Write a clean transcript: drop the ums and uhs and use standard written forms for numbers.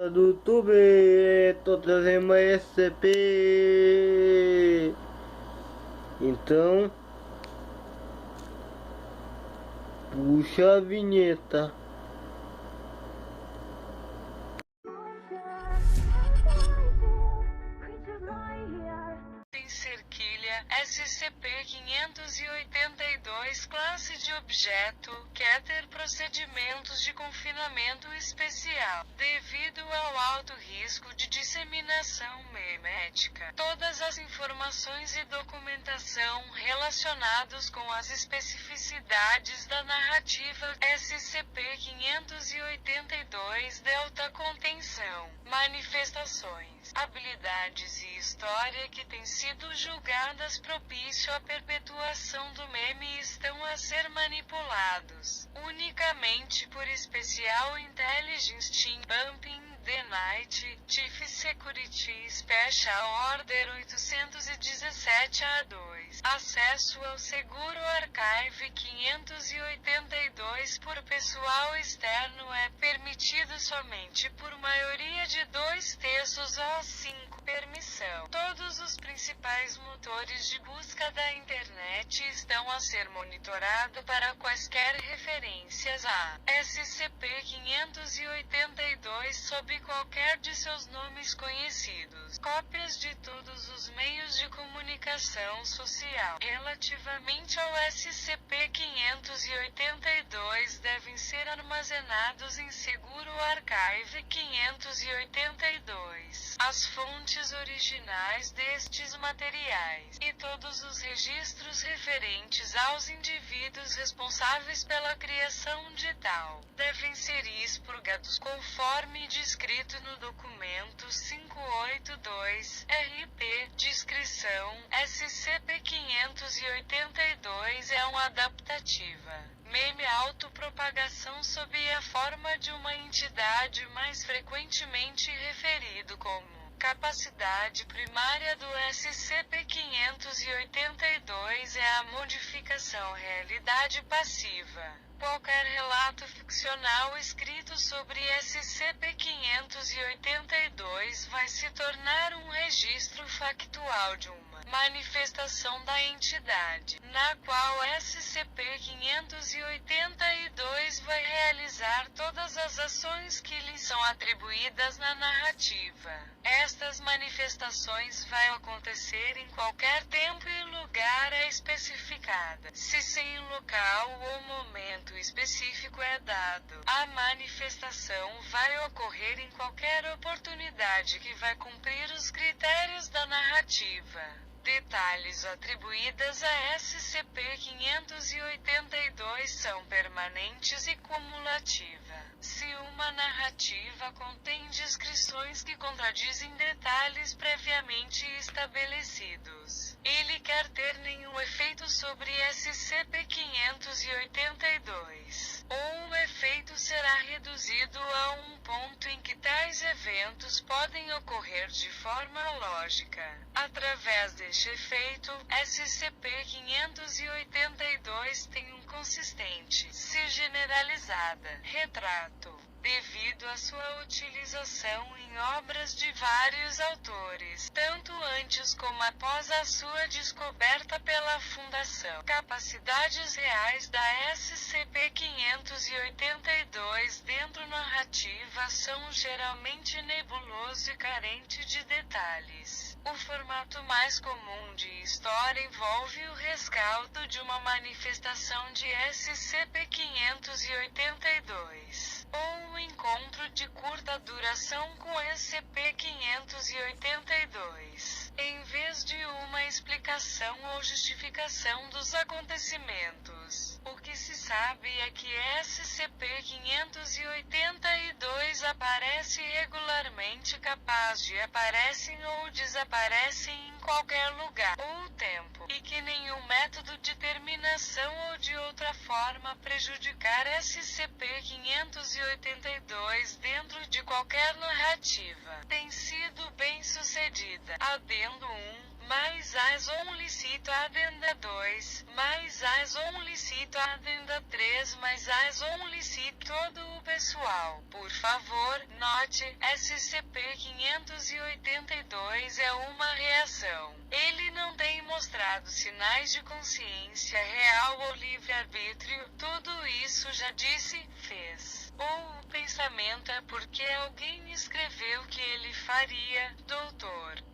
Do YouTube, tô trazendo uma SCP. Então, puxa a vinheta. Em Cerquilha, SCP-582, classe de objeto, quer ter procedimentos de confinamento especial, devido ao alto risco de disseminação memética. Todas as informações e documentação relacionados com as especificidades da narrativa SCP-582 Delta Contenção, manifestações, habilidades e história que têm sido julgadas propício à perpetuação do meme estão a ser manipulados unicamente por Special Intelligence Team Bumping the Night, Chief Security Special Order 817-A2. Acesso ao Seguro Archive 582 por pessoal externo é permitido somente por maioria de 2/3 ou 5. Permissão. Todos os principais motores de busca da internet estão a ser monitorados para quaisquer referências a SCP-582 sob qualquer de seus nomes conhecidos. Cópias de todos os meios de comunicação social relativamente ao SCP-582 devem ser armazenados em Seguro Archive 582. As fontes originais destes materiais e todos os registros referentes aos indivíduos responsáveis pela criação de tal devem ser expurgados conforme descrito no documento 582 RP. Descrição: SCP-582 é uma adaptativa meme autopropagação sob a forma de uma entidade mais frequentemente referido como capacidade primária do SCP-582 é a modificação realidade passiva. Qualquer relato ficcional escrito sobre SCP-582 vai se tornar um registro factual de uma manifestação da entidade, na qual SCP-582 vai realizar todas as ações que lhe são atribuídas na narrativa. Estas manifestações vão acontecer em qualquer tempo e lugar especificada. Se sem local ou momento específico é dado, a manifestação vai ocorrer em qualquer oportunidade que vai cumprir os critérios da narrativa. Detalhes atribuídas a SCP-582 são permanentes e cumulativa. Se uma narrativa contém descrições que contradizem detalhes previamente estabelecidos, ele quer ter nenhum efeito sobre SCP-582. Ou o efeito será reduzido a um ponto em que tais eventos podem ocorrer de forma lógica. Através deste efeito, SCP-582 tem um consistente, se generalizada, retrato, devido à sua utilização em obras de vários autores, tanto antes como após a sua descoberta pela Fundação. Capacidades reais da SCP-582 dentro narrativa são geralmente nebuloso e carente de detalhes. O formato mais comum de história envolve o rescaldo de uma manifestação de SCP-582, ou um encontro de curta duração com SCP-582, em vez de uma explicação ou justificação dos acontecimentos. O que se sabe é que SCP-582 aparece regularmente, capaz de aparecem ou desaparecem em qualquer lugar ou tempo, e que nenhum método de terminação ou de outra forma prejudicar SCP-582 dentro de qualquer narrativa tem sido bem sucedida. Adendo 1. mais as licito adenda 2, mais as licito adenda 3, mais as licito todo o pessoal. Por favor, note, SCP-582 é uma reação. Ele não tem mostrado sinais de consciência real ou livre-arbítrio, tudo isso já disse, fez. Ou o pensamento é porque alguém escreveu que ele faria, doutor.